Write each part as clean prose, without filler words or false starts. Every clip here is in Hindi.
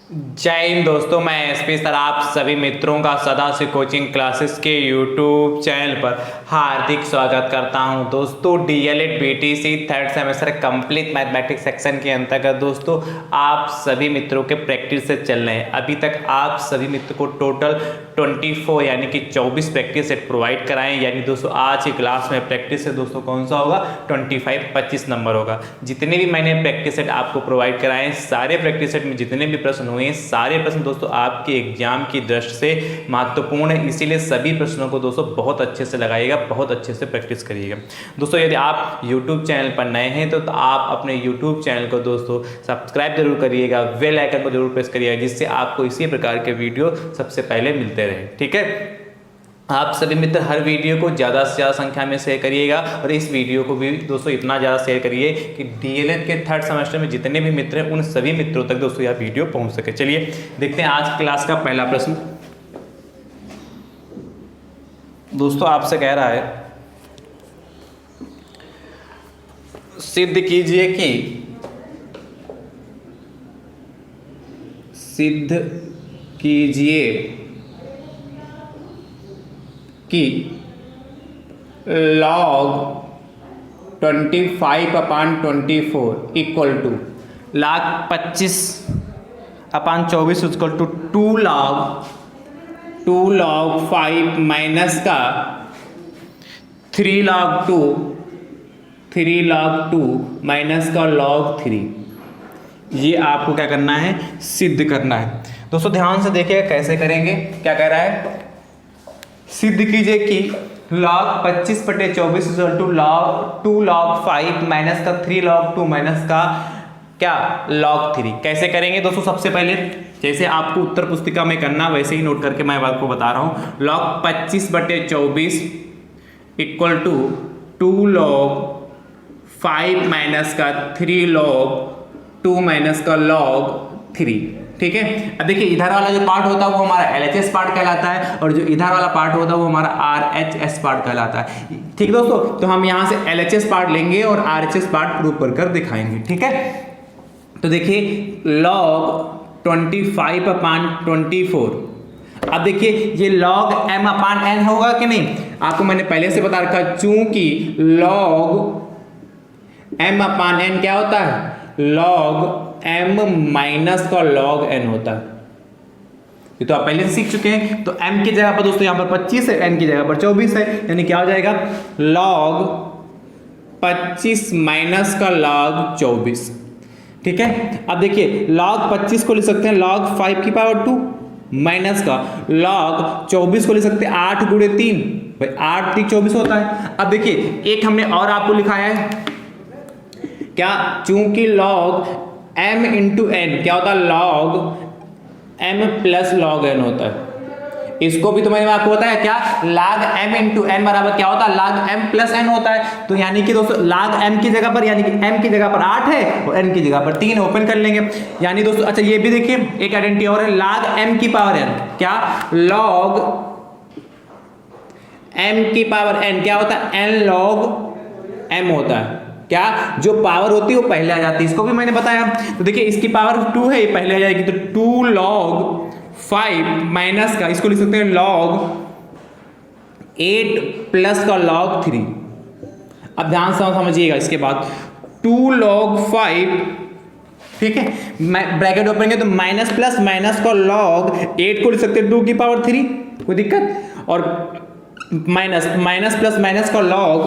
जय हिंद दोस्तों, मैं एसपी सर आप सभी मित्रों का सदा से कोचिंग क्लासेस के यूट्यूब चैनल पर हार्दिक स्वागत करता हूं। दोस्तों DElEd BTC third semester complete mathematics section के अंतर्गत दोस्तों आप सभी मित्रों के प्रैक्टिस से चल रहे हैं। अभी तक आप सभी मित्रों को टोटल 24 यानी कि 24 प्रैक्टिस सेट प्रोवाइड कराएं। यानी दोस्तों आज की क्लास में प्रैक्टिस से दोस्तों कौन सा होगा 25 नंबर होगा। जितने भी मैंने प्रैक्टिस सेट आपको प्रोवाइड कराए सारे प्रैक्टिस सेट में जितने भी प्रश्न हुए सारे प्रश्न दोस्तों आपके एग्जाम की दृष्टि से महत्वपूर्ण है, इसीलिए सभी प्रश्नों को दोस्तों बहुत अच्छे से लगाइएगा, बहुत अच्छे से प्रैक्टिस करिएगा। दोस्तों यदि आप YouTube चैनल पर नए हैं तो आप अपने YouTube चैनल को दोस्तों सब्सक्राइब जरूर करिएगा, बेल आइकन को जरूर प्रेस करिएगा, जिससे आपको इसी प्रकार के वीडियो सबसे पहले मिलते रहे। ठीक है, आप सभी मित्र हर वीडियो को ज़्यादा से ज़्यादा संख्या में शेयर करिएगा और इस वीडियो को भी दोस्तों इतना ज़्यादा शेयर करिए कि डीएलएड के थर्ड सेमेस्टर में जितने भी मित्र हैं उन सभी मित्रों तक दोस्तों यह वीडियो पहुंच सके। चलिए देखते हैं आज क्लास का पहला प्रश्न। दोस्तों आपसे कह रहा है सिद्ध कीजिए कि log 25/24 equal to log 25/24 equal to 2 log 5 minus का 3 log 2 माइनस का log 3। ये आपको क्या करना है, सिद्ध करना है। दोस्तों ध्यान से देखिएगा कैसे करेंगे। क्या कह रहा है, सिद्ध कीजिए कि log 25/24 equal to 2 log 5 minus का 3 log 2 माइनस का क्या log 3। कैसे करेंगे दोस्तों, सबसे पहले जैसे आपको उत्तर पुस्तिका में करना वैसे ही नोट करके मैं आपको बता रहा हूं। log 25/24 equal to 2 log 5 minus का 3 log 2 माइनस का log 3। ठीक है, अब देखिए इधर वाला जो पार्ट होता है वो हमारा LHS पार्ट कहलाता है और जो इधर वाला पार्ट होता है वो हमारा RHS पार्ट कहलाता है। ठीक दोस्तों, तो हम यहाँ से LHS पार्ट लेंगे और RHS पार्ट प्रूव कर दिखाएंगे। ठीक है, तो देखिए log 25/24। अब देखिए ये log m/n होगा कि नहीं, आपको मैंने पहले से बता रखा, चूंकि log m/n क्या होता है, log m माइनस का log n होता है। ये तो आप पहले से सीख चुके हैं। तो m की जगह पर दोस्तों यहाँ पर 25 है, n की जगह पर 24 है, यानी क्या हो जाएगा log 25 माइनस का log 24। ठीक है, अब देखिए log 25 को लिख सकते हैं log 5 की पावर 2 माइनस का log 24 को लिख सकते हैं 8 गुणे 3, भाई 8 3 24 होता है। अब देखिए एक हमने और आपको लिखाया है क्या, चूंकि log m इंटू n क्या होता है, log m plus log n होता है। इसको भी तो मैंने आपको बताया क्या, log m इंटू n बराबर क्या होता है, log m प्लस n होता है। तो यानी कि दोस्तों log m की जगह पर यानी कि m की जगह पर 8 है और n की जगह पर 3 ओपन कर लेंगे। यानी दोस्तों अच्छा ये भी देखिए एक आइडेंटिटी और है, log m की पावर n क्या, log m की पावर n क्या होता है, n log m होता है। क्या जो पावर होती है वो पहले आ जाती है, इसको भी मैंने बताया। तो देखिए इसकी पावर 2 है, ये पहले आ जाएगी, तो 2 log 5 माइनस का इसको लिख सकते हैं log 8 प्लस का log 3। अब ध्यान से समझिएगा, इसके बाद 2 log 5, ठीक है, ब्रैकेट ओपन करेंगे तो माइनस प्लस माइनस का log 8 को लिख सकते हैं 2 की पावर 3, कोई दिक्कत, और माइनस प्लस माइनस का log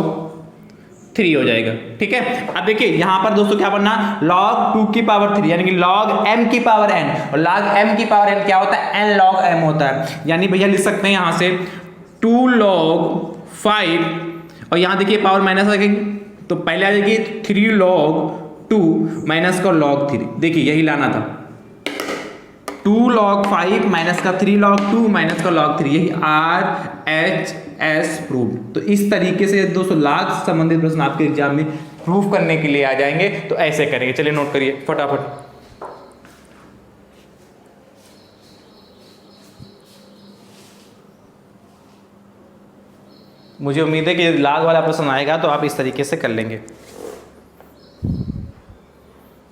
3 हो जाएगा। ठीक है, अब देखिए यहां पर दोस्तों क्या बनना, log 2 की पावर 3 यानी कि log m की पावर n, और log m की पावर n क्या होता है, n log m होता है। यानी भैया लिख सकते हैं यहां से 2 log 5 और यहां देखिए पावर माइनस आ जाएगी तो पहले आ जाएगी 3 log 2 माइनस का log 3। देखिए यही लाना था, 2 log 5 माइनस का 3 log 2 माइनस का log 3, यही RHS प्रूव। तो इस तरीके से दोस्तों log संबंधित प्रश्न आपके एग्जाम में प्रूफ करने के लिए आ जाएंगे। तो ऐसे करेंगे, चलिए नोट करिए फटाफट। मुझे उम्मीद है कि log वाला प्रश्न आएगा तो आप इस तरीके से कर लेंगे।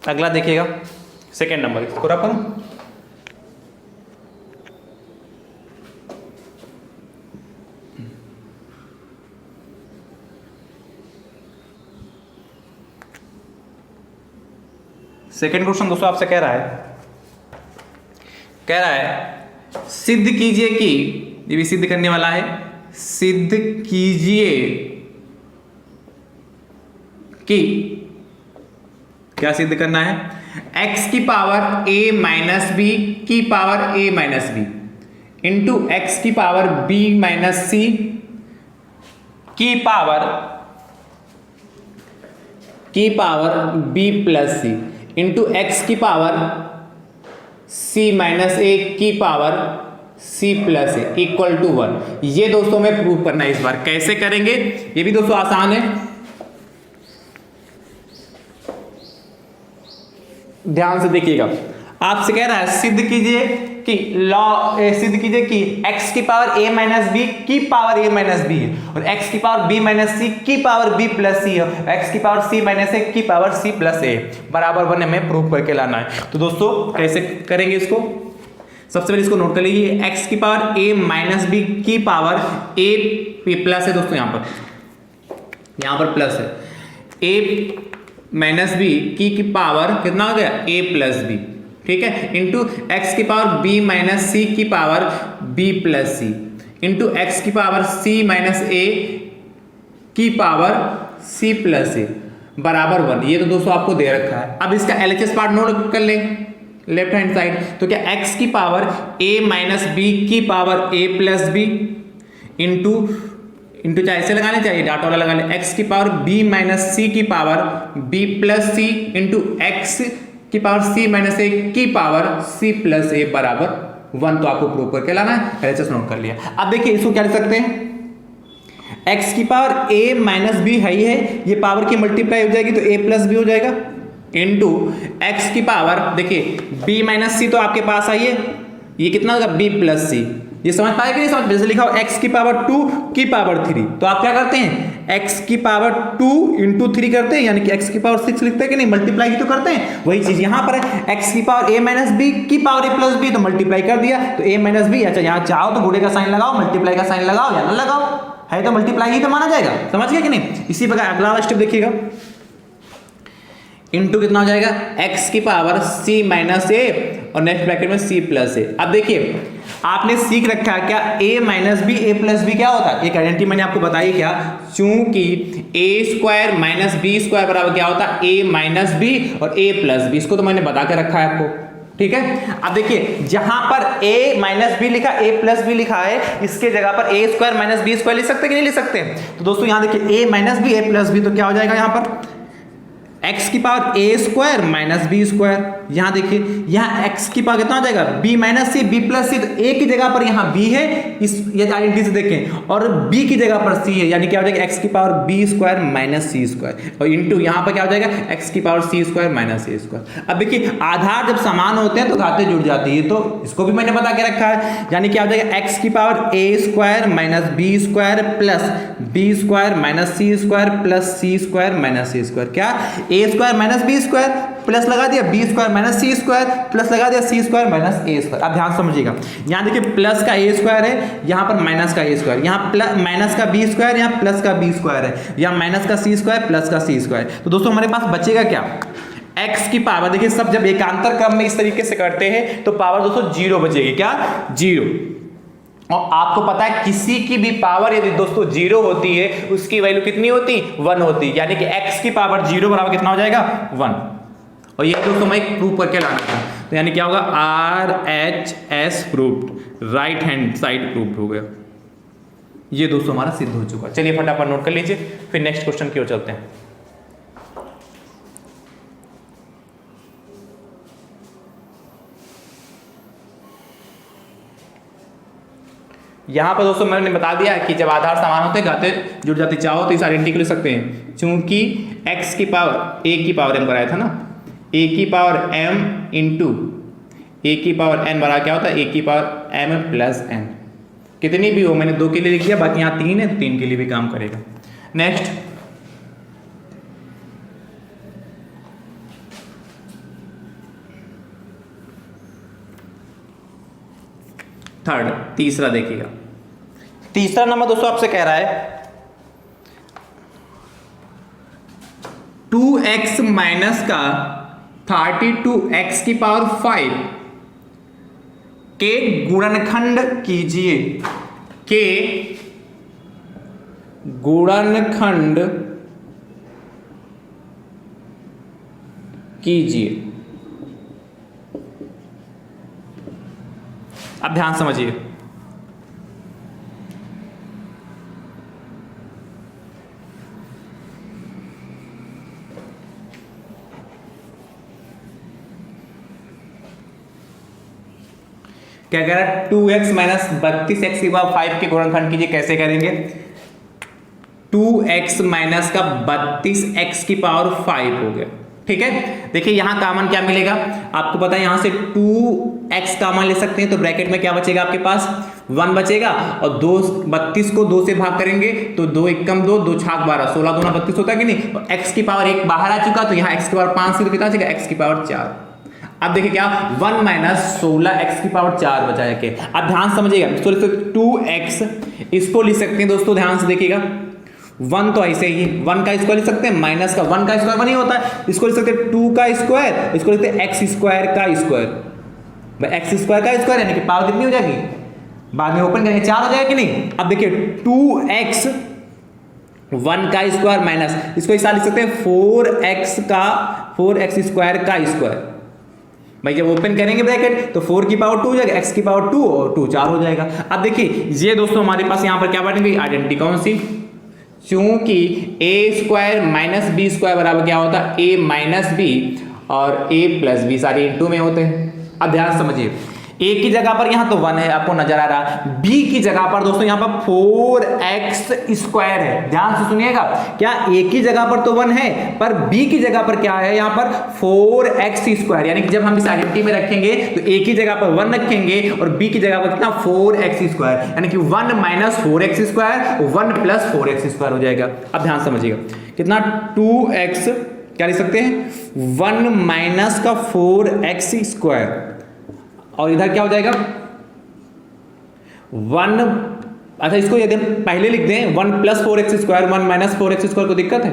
अगला देखिएगा, सेकेंड नंबर इसको रखो। सेकंड क्वेश्चन दोस्तों आपसे कह रहा है सिद्ध कीजिए कि, ये भी सिद्ध करने वाला है, सिद्ध कीजिए कि, क्या सिद्ध करना है, x की पावर a माइनस बी की power a minus B into X की पावर b माइनस सी की power b plus C into X की पावर c माइनस ए की power c plus A equal to 1। ये दोस्तों में प्रूव करना है इस बार। कैसे करेंगे ये भी दोस्तों आसान है, ध्यान से देखिएगा। आपसे कह रहा है सिद्ध कीजिए कि सिद्ध कीजिए कि x की पावर a माइनस बी की पावर a माइनस बी है और x की पावर b माइनस सी की पावर b प्लस सी है, x की पावर c माइनस ए की पावर c प्लस ए बराबर 1 हमें प्रूव करके लाना है। तो दोस्तों कैसे करेंगे इसको, सबसे पहले इसको नोट कर लीजिए, x की पावर a माइनस बी की पावर a प्लस है दोस्तों, यहां पर प्लस है, a माइनस बी की पावर कितना हो गया a प्लस बी, ठीक है, इंटू एक्स की पावर b माइनस सी की power b plus C into X की पावर c माइनस ए की पावर c प्लस ए बराबर 1। ये तो दोस्तों आपको दे रखा है। अब इसका LHS पार्ट नोट कर लें लेफ्ट हैंड साइड, तो क्या x की पावर a माइनस बी की power a plus B into चाहे ऐसे लगाने चाहिए डाटा वाला लगा ले, x की पावर b माइनस सी की power b plus C into X की पावर c माइनस ए की पावर c प्लस ए बराबर 1। तो आपको प्रूव करके लाना है, LHS नोट कर लिया। अब देखिए इसको क्या लिख सकते हैं, x की पावर a माइनस बी है ही है, ये पावर की मल्टीप्लाई हो जाएगी तो a प्लस बी हो जाएगा इंटू एक्स की पावर, देखिए b माइनस सी तो आपके पास आई है, ये कितना होगा b प्लस सी। ये समझ पाए कि नहीं समझ, जैसे लिखा हो x की पावर 2 की पावर 3, तो आप क्या करते हैं x की पावर 2 इंटू 3 करते हैं, यानी कि x की पावर 6 लिखते हैं कि नहीं, मल्टीप्लाई ही तो करते हैं। वही चीज यहां पर है, x की पावर a माइनस बी की पावर a प्लस बी, तो मल्टीप्लाई कर दिया तो a माइनस बी। अच्छा यहाँ चाहो तो गुणे का साइन लगाओ, मल्टीप्लाई का साइन लगाओ या ना लगाओ, है तो मल्टीप्लाई ही तो माना जाएगा, समझ गया कि नहीं। इसी प्रकार अगला वाला स्टेप देखिएगा, इंटू कितना हो जाएगा x की पावर c माइनस ए और नेक्स्ट ब्रैकेट में c प्लस ए। अब देखिए आपने सीख रखा है क्या, a minus B a plus B क्या होता है, एक आइडेंटिटी मैंने आपको बताई क्या, चूंकि a square minus B square बराबर क्या होता है a माइनस बी और a प्लस बी, इसको तो मैंने बता के रखा है आपको, ठीक है। अब देखिए जहां पर a माइनस बी लिखा a प्लस बी लिखा है, इसके जगह पर a square minus B square लिख सकते कि नहीं लिख सकते। तो दोस्तों यहां देखिए a minus B a plus B, तो क्या हो जाएगा यहाँ पर x की power a square minus B square, यहाँ देखिए यहाँ x की पावर कितना हो जाएगा b माइनस सी b प्लस सी, तो a की जगह पर यहाँ b है, इस ये आइडेंटिटी से देखें, और b की जगह पर c है, यानी क्या हो जाएगा x की power b square minus C square और इंटू यहाँ पर क्या हो जाएगा x की power c square minus a square. अब देखिए आधार जब समान होते हैं तो घातें जुड़ जाती है, तो इसको भी मैंने बता के रखा है, यानी क्या हो जाएगा x की power a square minus b square plus b square minus c square plus c square minus c square, क्या a square minus B square plus लगा दिया b square minus C square plus लगा दिया c square minus a square. अब ध्यान समझिएगा, यहाँ देखिए प्लस का a स्क्वायर है, यहाँ पर माइनस का a स्क्वायर, यहाँ प्लस माइनस का b स्क्वायर, यहाँ प्लस का b स्क्वायर है, यहाँ माइनस का c स्क्वायर प्लस का c स्क्वायर। तो दोस्तों हमारे पास बचेगा क्या, x की पावर, देखिए सब जब एकांतर क्रम में इस तरीके से करते हैं तो पावर दोस्तों जीरो बचेगी, क्या जीरो। और आपको पता है किसी की भी पावर यदि दोस्तों जीरो होती है उसकी वैल्यू कितनी होती 1 होती, यानी कि x की पावर जीरो बराबर कितना हो जाएगा 1। और ये दोस्तों मैं प्रूव करके लाना था, तो यानी क्या होगा RHS proved, right hand side proved हो गया। ये दोस्तों हमारा सिद्ध हो चुका। चलिए फटाफट नोट कर लीजिए, फिर नेक्स्ट क्वेश्चन की ओर चलते हैं। यहां पर दोस्तों मैंने बता दिया कि जब आधार समान होते घातें जुड़ जाती, चाहो तो इस आइडेंटिटी को लिख सकते हैं, चूंकि x की पावर a की पावर m कराया था ना, a की पावर m इंटू a की पावर n बराबर क्या होता है a की पावर m प्लस n, कितनी भी हो, मैंने 2 के लिए लिख दिया, बाकी यहाँ 3 है, 3 के लिए भी काम करेगा। नेक्स्ट थर्ड, तीसरा देखिएगा, तीसरा नंबर दोस्तों आपसे कह रहा है 2x माइनस का 32x की पावर 5 के गुणनखंड कीजिए, के गुणनखंड कीजिए। अब ध्यान समझिए, क्या कह रहा है, 2x माइनस 32x की पावर 5 के गुणनखंड कीजिए। कैसे करेंगे, 2x माइनस का 32x की पावर 5 हो गया, ठीक है। देखिए यहां कॉमन क्या मिलेगा, आपको पता है यहां से 2x कॉमन ले सकते हैं, तो ब्रैकेट में क्या बचेगा आपके पास, 1 बचेगा, और 32 को 2 से भाग करेंगे तो 2 एकम 2, 2 छाक 12, 16 दूना 32 होता है कि नहीं। और x की पावर 1 बाहर आ चुका, तो यहाँ x की पावर 5 से तो कितना बचेगा, x की पावर 4। अब देखिए क्या, 1 माइनस 16x की पावर 4 बचा है के। अब ध्यान समझिएगा, 2x इसको लिख सकते हैं दोस्तों, ध्यान से देखिएगा, 1 तो ऐसे ही 1 का स्क्वायर लिख सकते हैं, माइनस का 1 का स्क्वायर 1 ही होता है, इसको लिख सकते हैं 2 का स्क्वायर, इसको लिखते हैं x स्क्वायर का स्क्वायर। x स्क्वायर का स्क्वायर यानी कि पावर कितनी हो जाएगी, बाद में ओपन करेंगे 4 हो जाएगा कि नहीं। अब देखिए 2x 1 का स्क्वायर माइनस, इसको इस लिख सकते हैं 4x स्क्वायर का स्क्वायर। भाई जब ओपन करेंगे ब्रैकेट तो 4 की पावर 2 हो जाएगा, x की पावर 2 और 2 4 हो जाएगा। अब देखिए ये दोस्तों हमारे पास यहाँ पर क्या बांटेंगे, आइडेंटिटी कौन सी, क्योंकि a square minus B square बराबर क्या होता है, a माइनस बी, और a प्लस बी सारे इनटू में होते हैं। अब ध्यान समझिए, a की जगह पर यहां तो 1 है आपको नजर आ रहा, b की जगह पर दोस्तों यहां पर 4x स्क्वायर है। ध्यान से सुनिएगा, क्या a की जगह पर तो 1 है, पर b की जगह पर क्या है, यहां पर 4x स्क्वायर, यानी कि जब हम इस आइडेंटिटी में रखेंगे तो a की जगह पर 1 रखेंगे और b की जगह पर कितना 4x स्क्वायर, यानी कि 1 minus 4x square 1 plus 4x square हो जाएगा। अब ध्यान समझिएगा, कितना 2x क्या लिख सकते हैं, 1 माइनस का 4x स्क्वायर, और इधर क्या हो जाएगा 1, अच्छा इसको यदि हम पहले लिख दें 1 plus 4x square 1 minus 4x square, को दिक्कत है,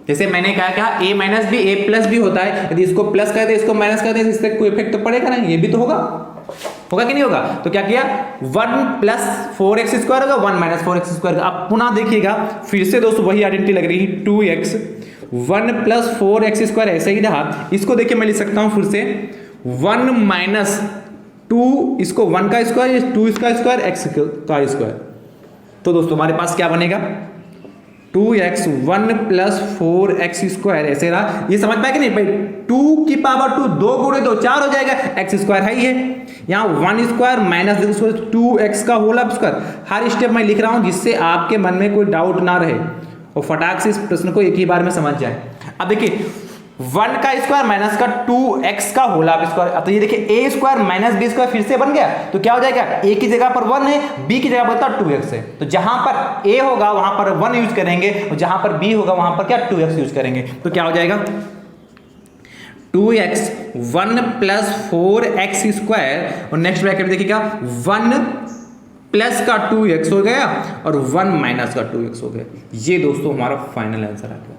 जैसे मैंने कहा क्या a minus B a plus B होता है, यदि इसको प्लस कर दे इसको माइनस कर दे इससे कोई इफेक्ट तो पड़ेगा नहीं, ये भी तो होगा कि नहीं होगा। तो क्या किया, 1 प्लस 4x स्क्वायर होगा 1 माइनस 4x स्क्वायर। अब पुनः देखिएगा फिर से दोस्तों वही आइडेंटिटी लग रही है, 2x 1 प्लस 4x स्क्वायर ऐसे ही रहा, इसको देखिए मैं लिख सकता हूं फिर से 1 माइनस 2, इसको 1 का स्क्वायर 2 इसका स्क्वायर x का स्क्वायर। तो दोस्तों हमारे पास क्या बनेगा, 2x 1 प्लस 4x स्क्वायर ऐसे रहा, ये समझ पाए कि नहीं भाई, 2 की पावर 2 2 गुणे 2 4 हो जाएगा, x स्क्वायर है ही है, यहाँ 1 स्क्वायर माइनस 2x का होल स्क्वायर। हर स्टेप मैं लिख रहा हूं जिससे आपके मन में कोई डाउट ना रहे और फटाक से इस प्रश्न को एक ही बार में समझ जाए। अब देखिए 1 का स्क्वायर माइनस का 2x का होल स्क्वायर, अब तो ये देखिए a square minus b square फिर से बन गया, तो क्या हो जाएगा, a की जगह पर 1 है, b की जगह पर 2x है, तो जहां पर a होगा वहां पर 1 यूज करेंगे और जहां पर b होगा वहां पर क्या 2x यूज करेंगे। तो क्या हो जाएगा 2x 1 प्लस 4x स्क्वायर, और नेक्स्ट ब्रैकेट देखिएगा 1 प्लस का 2x हो गया और 1 माइनस का 2x हो गया। ये दोस्तों हमारा फाइनल आंसर आ गया।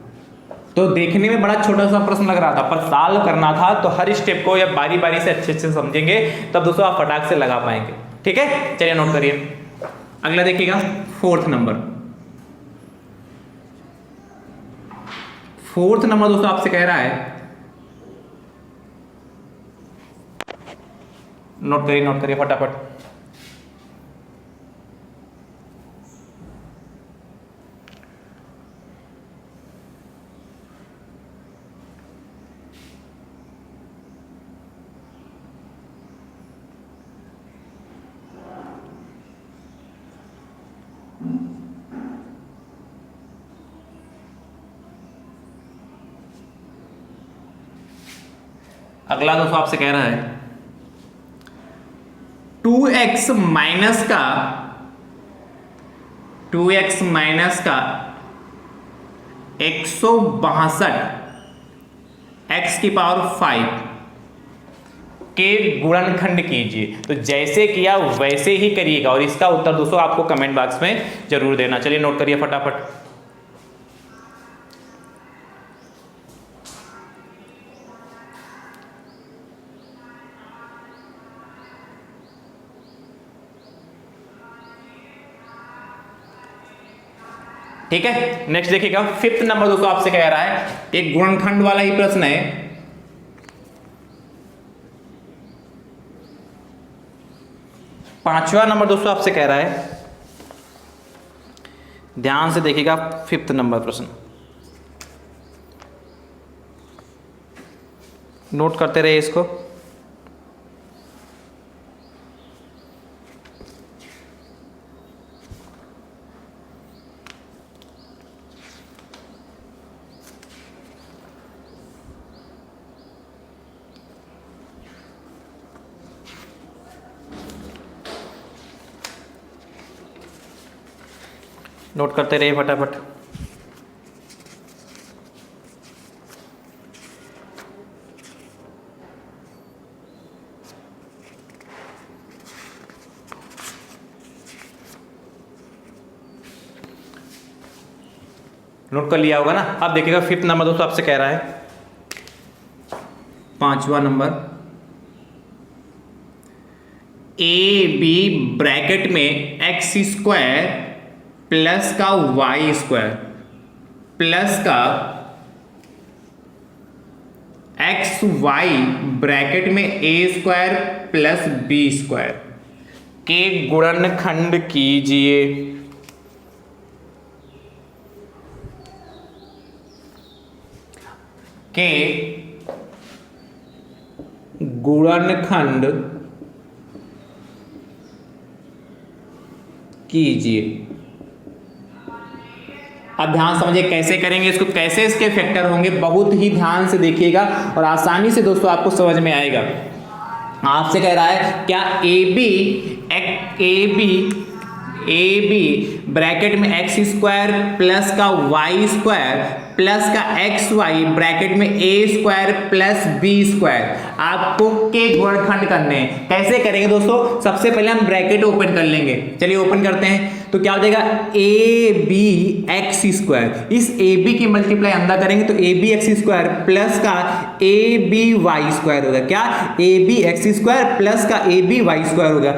तो देखने में बड़ा छोटा सा प्रश्न लग रहा था, पर सॉल्व करना था तो हर स्टेप को या बारी बारी से अच्छे से समझेंगे तब दोस्तों आप फटाक से लगा पाएंगे, ठीक है। चलिए नोट करिए, अगला देखिएगा 4th नंबर। 4th नंबर दोस्तों आपसे कह रहा है, नोट करिए फटाफट। अगला दोस्तों आपसे कह रहा है 2x माइनस का 162 x की पावर 5 के गुणनखंड कीजिए। तो जैसे किया वैसे ही करिएगा और इसका उत्तर दोस्तों आपको कमेंट बॉक्स में जरूर देना। चलिए नोट करिए फटाफट। ठीक है, नेक्स्ट देखिएगा 5th नंबर दोस्तों आपसे कह रहा है, एक गुणनखंड वाला ही प्रश्न है। 5वां नंबर दोस्तों आपसे कह रहा है, ध्यान से देखिएगा 5th नंबर प्रश्न, नोट करते रहिए इसको। नोट करते रहिए फटाफट। नोट कर लिया होगा ना। अब देखिएगा 5th नंबर दोस्तों आपसे कह रहा है, 5वां नंबर, ए बी ब्रैकेट में एक्स स्क्वायर प्लस का वाई स्क्वायर प्लस का एक्स वाई ब्रैकेट में ए स्क्वायर प्लस बी स्क्वायर के गुणनखंड कीजिए। के गुणनखंड कीजिए। अब ध्यान समझिए कैसे करेंगे इसको, कैसे इसके फैक्टर होंगे, बहुत ही ध्यान से देखिएगा और आसानी से दोस्तों आपको समझ में आएगा। आपसे कह रहा है क्या ए बी ब्रैकेट में एक्स स्क्वायर प्लस का वाई स्क्वायर प्लस का एक्स वाई ब्रैकेट में ए स्क्वायर प्लस बी स्क्वायर आपको के गुणनखंड करने हैं। कैसे करेंगे दोस्तों, सबसे पहले हम ब्रैकेट ओपन कर लेंगे। चलिए ओपन करते हैं, तो क्या हो जाएगा, ए बी एक्स स्क्वायर, इस ए बी की मल्टीप्लाई अंदर करेंगे तो A B X square plus का ए बी वाई स्क्वायर होगा। क्या, A B X square plus का ए बी वाई स्क्वायर होगा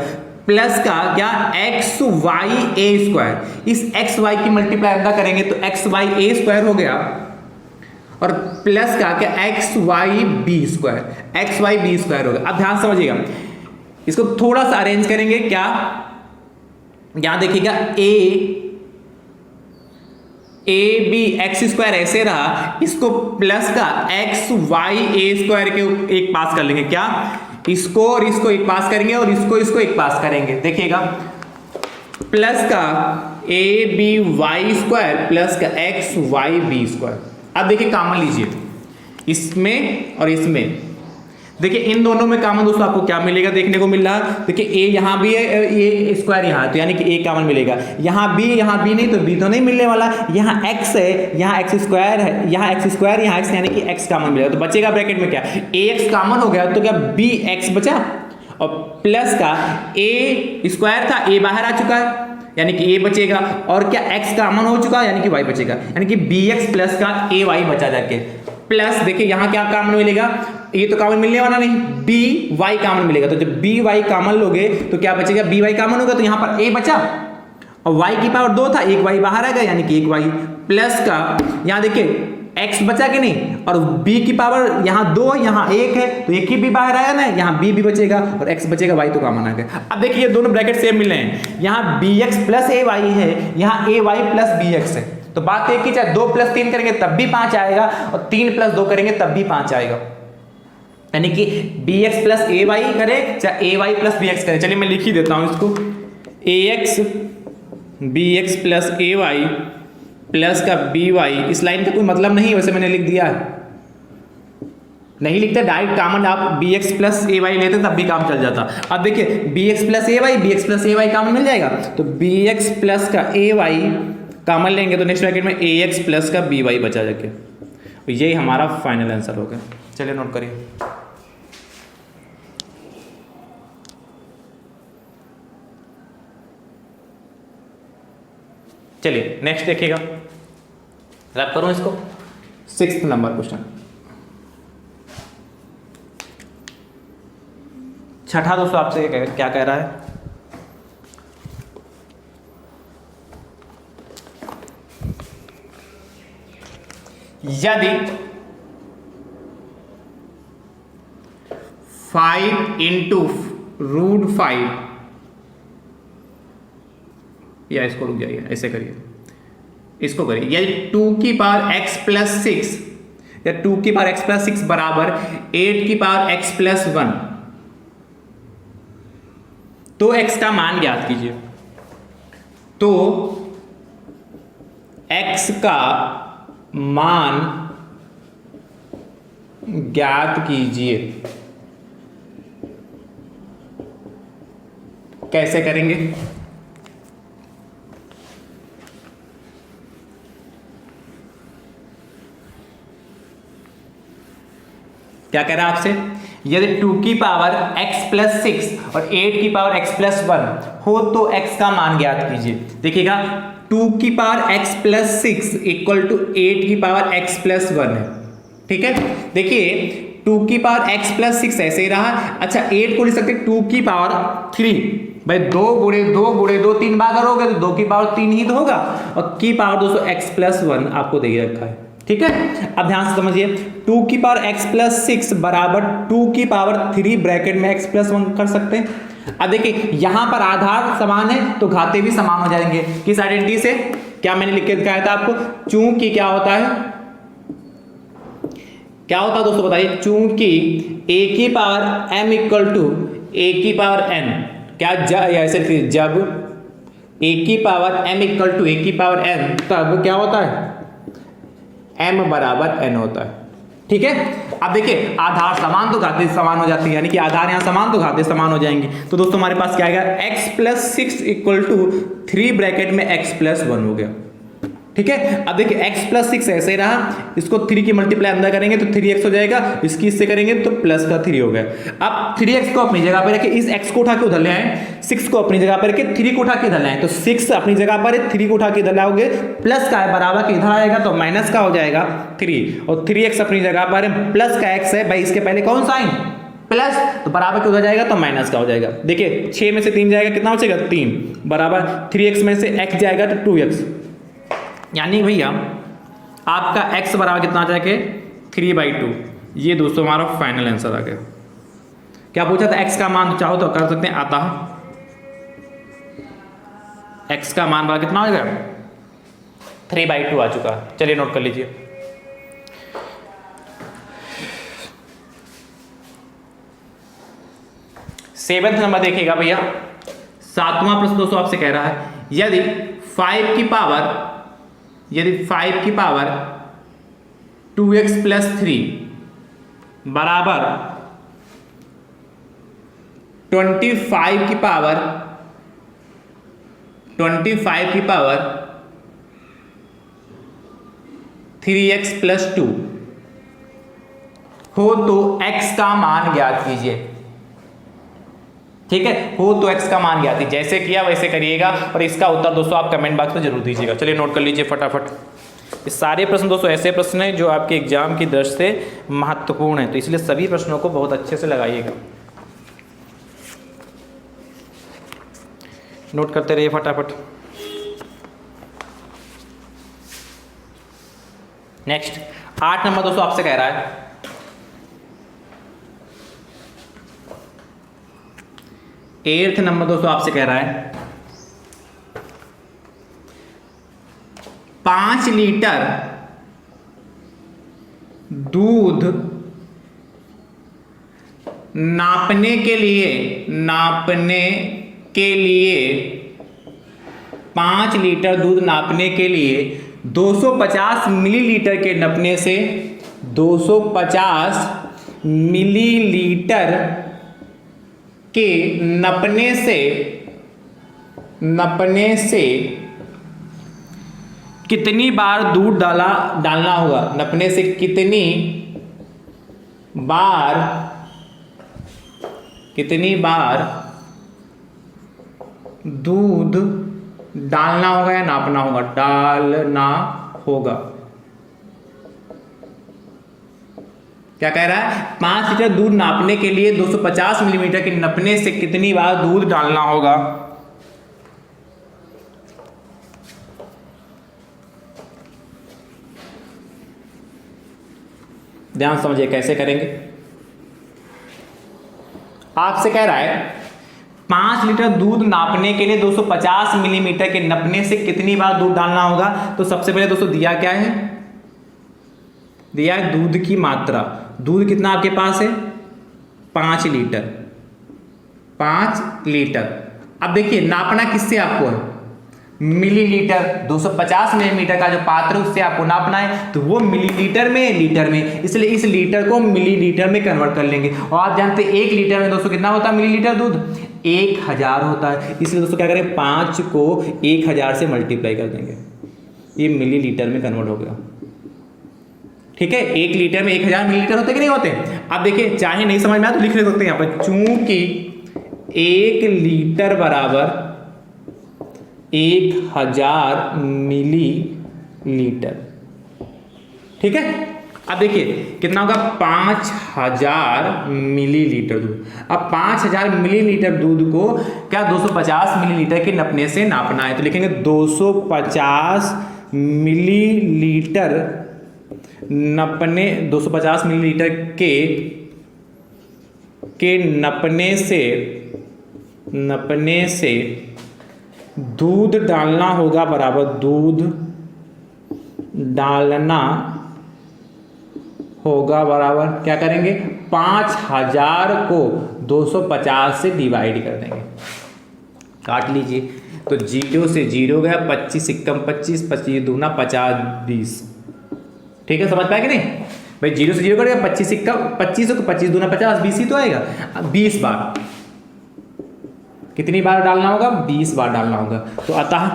प्लस का क्या, एक्स वाई ए स्क्वायर, इस एक्स वाई की मल्टीप्लाई अंदर करेंगे तो एक्स वाई ए स्क्वायर हो गया और प्लस का क्या, एक्स वाई बी स्क्वायर होगा। अब ध्यान समझिएगा, इसको थोड़ा सा अरेंज करेंगे। क्या, यहां देखिएगा ए बी एक्स स्क्वायर ऐसे रहा, इसको प्लस का एक्स वाई ए स्क्वायर के एक पास कर लेंगे। क्या, इसको और इसको एक पास करेंगे और इसको एक पास करेंगे। देखिएगा प्लस का A B Y square plus का एक्स वाई बी स्क्वायर। अब देखिए कॉमन लीजिए इसमें और इसमें, देखिए इन दोनों में कॉमन दोस्तों आपको क्या मिलेगा, देखने को मिल रहा। देखिए ए यहां भी है, ए स्क्वायर यहां, तो यानी कि ए कॉमन मिलेगा। यहां बी नहीं तो बी तो नहीं मिलने वाला। यहां एक्स है, यहां एक्स स्क्वायर है, यहां एक्स स्क्वायर, यहां एक्स, यानी कि एक्स कॉमन मिलेगा। तो बचेगा ब्रैकेट में क्या, ए एक्स कॉमन हो गया तो क्या बी एक्स बचा और प्लस का ए स्क्वायर था, ए बाहर आ चुका है यानी कि ए बचेगा और क्या एक्स कॉमन हो चुका यानी कि वाई बचेगा, यानी कि बी एक्स प्लस का ए वाई बचा जाके प्लस। देखिए यहां क्या कॉमन मिलेगा, ये तो कॉमन मिलने वाला नहीं, बी वाई कॉमन मिलेगा। तो जब बी वाई कॉमन लोगे तो क्या बचेगा, बी वाई कॉमन होगा तो यहां पर ए बचा और वाई की पावर 2 था, एक वाई बाहर आ गया यानी कि एक वाई प्लस का, यहां देखिए एक्स बचा कि नहीं और b की पावर यहां 2 यहां 1 है तो एक ही b बाहर आया ना, यहां b भी बचेगा और x बचेगा, y तो कॉमन आ गया। अब देखिए दोनों ब्रैकेट सेम मिल रहे हैं, यहां bx प्लस ay है, यहां ay प्लस bx है। तो बात एक ही, चाहे 2 प्लस 3 करेंगे तब भी 5 आएगा और 3 प्लस 2 करेंगे तब भी 5 आएगा, यानी कि bx प्लस ay करें चाहे ay प्लस bx करें। चलिए मैं लिख ही देता हूं इसको, ax bx plus ay plus का बी वाई। इस लाइन का कोई मतलब नहीं, वैसे मैंने लिख दिया है, नहीं लिखते डायरेक्ट कॉमन आप बी एक्स प्लस ए वाई लेते तब भी काम चल जाता। अब देखिए बी एक्स प्लस ए वाई कॉमन मिल जाएगा तो बी एक्स प्लस का ए वाई कॉमन लेंगे तो नेक्स्ट ब्रैकेट में ए एक्स प्लस का बी वाई बचा जाके, तो यही हमारा फाइनल आंसर हो गया। चलिए नोट करिए। चलिए नेक्स्ट देखिएगा, रैप करूं इसको। 6th नंबर क्वेश्चन, छठा दोस्तों आपसे क्या कह रहा है, यदि 5 इंटू √5, या इसको रुक जाइए, ऐसे करिए, इसको करिए, यदि 2 की पावर x प्लस 6 या 2 की पावर x प्लस 6 बराबर 8 की पावर x प्लस 1, तो x का मान ज्ञात कीजिए। तो x का मान ज्ञात कीजिए। कैसे करेंगे? क्या कह रहा है आपसे? यदि 2 की पावर x प्लस 6 और 8 की पावर x प्लस 1 हो तो x का मान ज्ञात कीजिए। देखिएगा 2 की power x plus 6 equal to 8 की पावर x प्लस 1 है, ठीक है। देखिए 2 की पावर x प्लस 6 ऐसे ही रहा। अच्छा 8 को लिख सकते 2 की पावर 3, भाई 2 गुणे 2 3 बार करोगे तो 2 की पावर 3 ही तो होगा, और की पावर दोस्तों x प्लस 1 आपको दे रखा है, ठीक है। अब ध्यान से समझिए 2 की पावर x प्लस 6 बराबर 2 की पावर 3 ब्रैकेट में x प्लस 1 कर सकते हैं। अब देखिए यहां पर आधार समान है तो घाते भी समान हो जाएंगे। किस आइडेंटिटी से? क्या मैंने लिख के दिखाया था आपको? चूंकि क्या होता है, क्या होता है दोस्तों बताइए? चूंकि a की power m equal to a की पावर n, क्या ऐसे जब a की power m equal to a की पावर n तब क्या होता है? m बराबर n होता है, ठीक है। अब देखिए आधार समान तो घाते समान हो जाती है, यानी कि आधार यहां समान तो घाते समान हो जाएंगे। तो दोस्तों हमारे पास क्या आएगा? x plus 6 equal to 3 bracket में x प्लस 1 हो गया, ठीक है। अब देखिए x प्लस 6 ऐसे रहा, इसको 3 की मल्टीप्लाई अंदर करेंगे तो 3x हो जाएगा, इसकी इससे करेंगे तो प्लस का 3 हो गया। अब 3x को अपनी जगह पर रखे, इस x को उठा के उधर ले आए, 6 को अपनी जगह पर रखे, 3 को उठा के इधर ले आए, तो 6 अपनी जगह पर है, 3 को उठा के इधर लाओगे, प्लस का है बराबर के इधर आएगा तो माइनस का हो जाएगा 3, और 3x अपनी जगह पर है, प्लस का x है भाई, इसके पहले कौन सा साइन प्लस, तो बराबर क्यों हो जाएगा तो माइनस का हो जाएगा। देखिए 6 में से 3 जाएगा, कितना बचेगा 3, बराबर 3x में से x जाएगा तो 2x, यानी भैया आपका x बराबर कितना आ जाएगा 3/2। ये दोस्तों हमारा फाइनल आंसर आ गया। क्या पूछा था? x का मान चाहो तो कर सकते हैं, आता x का मान बराबर कितना हो गया 3/2 आ चुका। चलिए नोट कर लीजिए। सेवेंथ नंबर देखिएगा भैया, 7वां प्रश्न दोस्तों आपसे कह रहा है यदि 5 की पावर 2x प्लस 3 बराबर 25 की पावर 3x प्लस 2 हो तो x का मान ज्ञात कीजिए, ठीक है। हो तो x का मान ज्ञात कीजिए, जैसे किया वैसे करिएगा, और इसका उत्तर दोस्तों आप कमेंट बॉक्स में जरूर दीजिएगा। चलिए नोट कर लीजिए फटाफट। ये सारे प्रश्न दोस्तों ऐसे प्रश्न हैं जो आपके एग्जाम की दृष्टि से महत्वपूर्ण है, तो इसलिए सभी प्रश्नों को बहुत अच्छे से लगाइएगा, नोट करते रहिए फटाफट। नेक्स्ट 8 नंबर दोस्तों आपसे कह रहा है 8th नंबर दोस्तों आपसे कह रहा है 5 लीटर दूध नापने के लिए 5 लीटर दूध नापने के लिए 250 मिलीलीटर के नपने से 250 मिलीलीटर के नपने से कितनी बार दूध डालना होगा? नपने से कितनी बार दूध डालना होगा या नापना होगा? डालना होगा। क्या कह रहा है? 5 लीटर दूध नापने के लिए 250 मिलीमीटर के नपने से कितनी बार दूध डालना होगा? ध्यान समझिए कैसे करेंगे। आपसे कह रहा है 5 लीटर दूध नापने के लिए 250 मिलीमीटर के नपने से कितनी बार दूध डालना होगा। तो सबसे पहले दोस्तों दिया क्या है, दिया है दूध की मात्रा। दूध कितना आपके पास है 5 लीटर, 5 लीटर। अब देखिए नापना किससे आपको है, मिलीलीटर। 250 मिलीमीटर का जो पात्र है उससे आपको नापना है, तो वो मिलीलीटर में लीटर में, इसलिए इस लीटर को मिलीलीटर में कन्वर्ट कर लेंगे। और आप जानते हैं 1 लीटर में दोस्तों कितना होता है मिलीलीटर दूध, 1000 होता है। इसलिए दोस्तों क्या करें 5 को 1000 से मल्टीप्लाई कर देंगे, ये मिलीलीटर में कन्वर्ट हो गया। ठीक है, 1 लीटर में 1000 मिलीलीटर होते कि नहीं होते। अब देखिए चाहे नहीं समझ में आए तो लिख सकते हैं यहाँ पर, चूंकि 1 लीटर बराबर 1000 मिलीलीटर। ठीक है, अब देखिए कितना होगा 5000 मिलीलीटर दूध। अब 5000 मिलीलीटर दूध को क्या 250 मिलीलीटर के नपने से नापना है, तो लिखेंगे 250 मिलीलीटर नपने, 250 मिलीलीटर के नपने से दूध डालना होगा बराबर, दूध डालना होगा बराबर क्या करेंगे 5000 को 250 से डिवाइड कर देंगे, काट लीजिए। तो 0 से 0 गया, 25 एकम 25, 25 दूना 50 20। ठीक है, समझ पाए कि नहीं भाई, 0 से 0 करेगा 25 एकम 25 को 25 दूना 50, 20 ही तो आएगा। 20 बार, कितनी बार डालना होगा 20 बार डालना होगा। तो अतः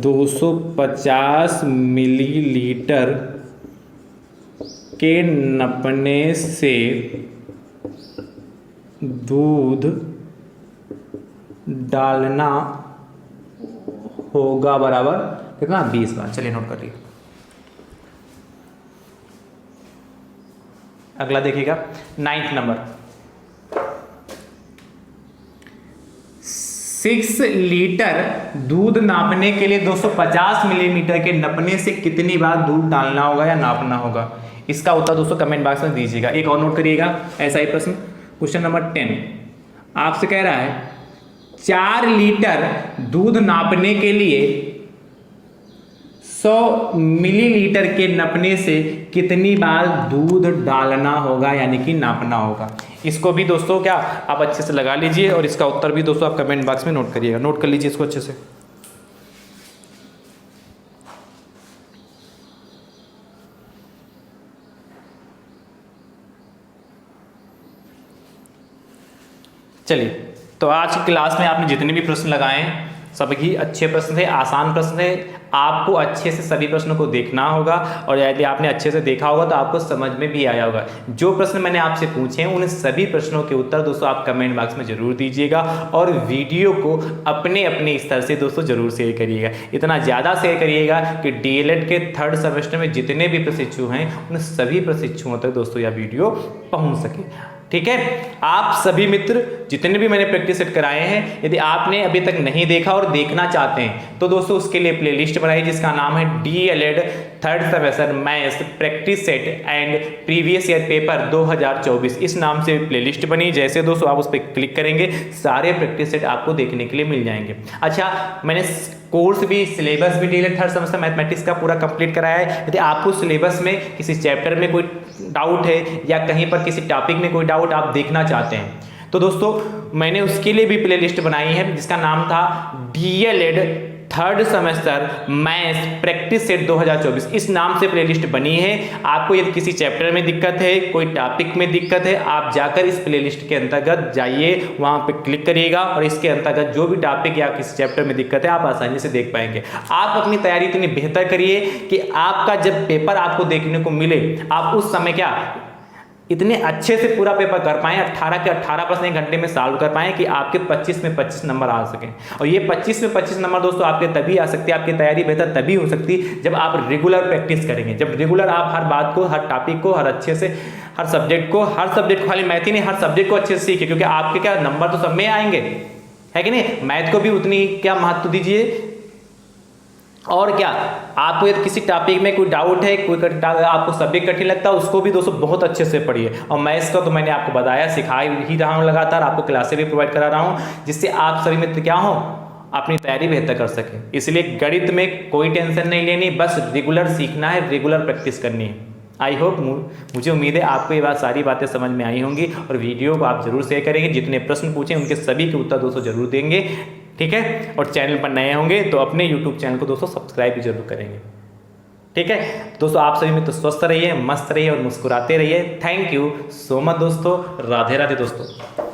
250 मिलीलीटर के नपने से दूध डालना होगा बराबर कितना 20 बार। चलिए नोट कर लीजिए। अगला देखिएगा 9th नंबर, 6 लीटर दूध नापने के लिए 250 मिलीमीटर के नपने से कितनी बार दूध डालना होगा या नापना होगा। इसका उत्तर दोस्तों कमेंट बॉक्स में दीजिएगा। एक और नोट करिएगा ऐसा ही प्रश्न, क्वेश्चन नंबर 10 आपसे कह रहा है 4 लीटर दूध नापने के लिए 100 मिलीलीटर के नपने से कितनी बार दूध डालना होगा यानी कि नापना होगा। इसको भी दोस्तों क्या आप अच्छे से लगा लीजिए और इसका उत्तर भी दोस्तों आप कमेंट बॉक्स में नोट करिएगा, नोट कर लीजिए इसको अच्छे से। चलिए, तो आज की क्लास में आपने जितने भी प्रश्न लगाए हैं सभी अच्छे प्रश्न थे, आसान प्रश्न थे। आपको अच्छे से सभी प्रश्नों को देखना होगा और यदि आपने अच्छे से देखा होगा तो आपको समझ में भी आया होगा। जो प्रश्न मैंने आपसे पूछे हैं उन सभी प्रश्नों के उत्तर दोस्तों आप कमेंट बॉक्स में जरूर दीजिएगा और वीडियो को अपने अपने स्तर से दोस्तों जरूर शेयर करिएगा। इतना ज़्यादा शेयर करिएगा कि डीएलएड के 3rd सेमेस्टर में जितने भी प्रशिक्षु हैं उन सभी प्रशिक्षुओं तक दोस्तों यह वीडियो पहुँच सके। ठीक है, आप सभी मित्र जितने भी मैंने प्रैक्टिस सेट कराए हैं, यदि आपने अभी तक नहीं देखा और देखना चाहते हैं तो दोस्तों उसके लिए प्लेलिस्ट बनाई जिसका नाम है DElEd 3rd semester maths practice set and previous year paper 2024। इस नाम से प्लेलिस्ट बनी। जैसे दोस्तों आप उस पर क्लिक करेंगे सारे प्रैक्टिस सेट आपको देखने के लिए मिल जाएंगे। अच्छा, मैंने कोर्स भी सिलेबस भी डीएलएड 3rd सेमेस्टर मैथमेटिक्स का पूरा कंप्लीट कराया है। यदि आपको सिलेबस में किसी चैप्टर में कोई डाउट है या कहीं पर किसी टॉपिक में कोई डाउट आप देखना चाहते हैं तो दोस्तों मैंने उसके लिए भी प्लेलिस्ट बनाई है जिसका नाम था DElEd 3rd semester maths practice set 2024। इस नाम से प्लेलिस्ट बनी है। आपको यदि किसी चैप्टर में दिक्कत है, कोई टॉपिक में दिक्कत है, आप जाकर इस प्लेलिस्ट के अंतर्गत जाइए, वहां पे क्लिक करिएगा और इसके अंतर्गत जो भी टॉपिक या किसी चैप्टर में दिक्कत है आप आसानी से देख पाएंगे। आप अपनी तैयारी इतनी बेहतर करिए कि आपका जब पेपर आपको देखने को मिले आप उस समय क्या इतने अच्छे से पूरा पेपर कर पाएं, 18 के 18 प्रश्न 1 घंटे में सॉल्व कर पाएं कि आपके 25 में 25 नंबर आ सकें। और ये 25 में 25 नंबर दोस्तों आपके तभी आ सकती है, आपकी तैयारी बेहतर तभी हो सकती है जब आप रेगुलर प्रैक्टिस करेंगे। जब रेगुलर आप हर बात को, हर टॉपिक को, हर अच्छे से, हर सब्जेक्ट को खाली मैथ ही नहीं हर सब्जेक्ट को अच्छे से सीखे, क्योंकि आपके क्या नंबर तो सब में आएंगे, है कि नहीं। मैथ को भी उतनी क्या महत्व दीजिए और क्या, आपको यदि किसी टॉपिक में कोई डाउट है, कोई आपको सब्जेक्ट कठिन लगता है, उसको भी दोस्तों बहुत अच्छे से पढ़िए। और मैथ्स का तो मैंने आपको बताया, सिखा ही रहा हूँ लगातार, आपको क्लासेस भी प्रोवाइड करा रहा हूँ, जिससे आप सभी मित्र क्या हो, अपनी तैयारी बेहतर कर सके। इसलिए गणित में कोई टेंशन नहीं लेनी, बस रेगुलर सीखना है, रेगुलर प्रैक्टिस करनी है। आई होप, मुझे उम्मीद है आपको ये बात सारी बातें समझ में आई होंगी, और वीडियो को आप जरूर शेयर करेंगे। जितने प्रश्न पूछे उनके सभी के उत्तर दोस्तों जरूर देंगे, ठीक है। और चैनल पर नए होंगे तो अपने यूट्यूब चैनल को दोस्तों सब्सक्राइब भी जरूर करेंगे, ठीक है दोस्तों। आप सभी में तो स्वस्थ रहिए, मस्त रहिए और मुस्कुराते रहिए। थैंक यू सो मच दोस्तों। राधे राधे दोस्तों।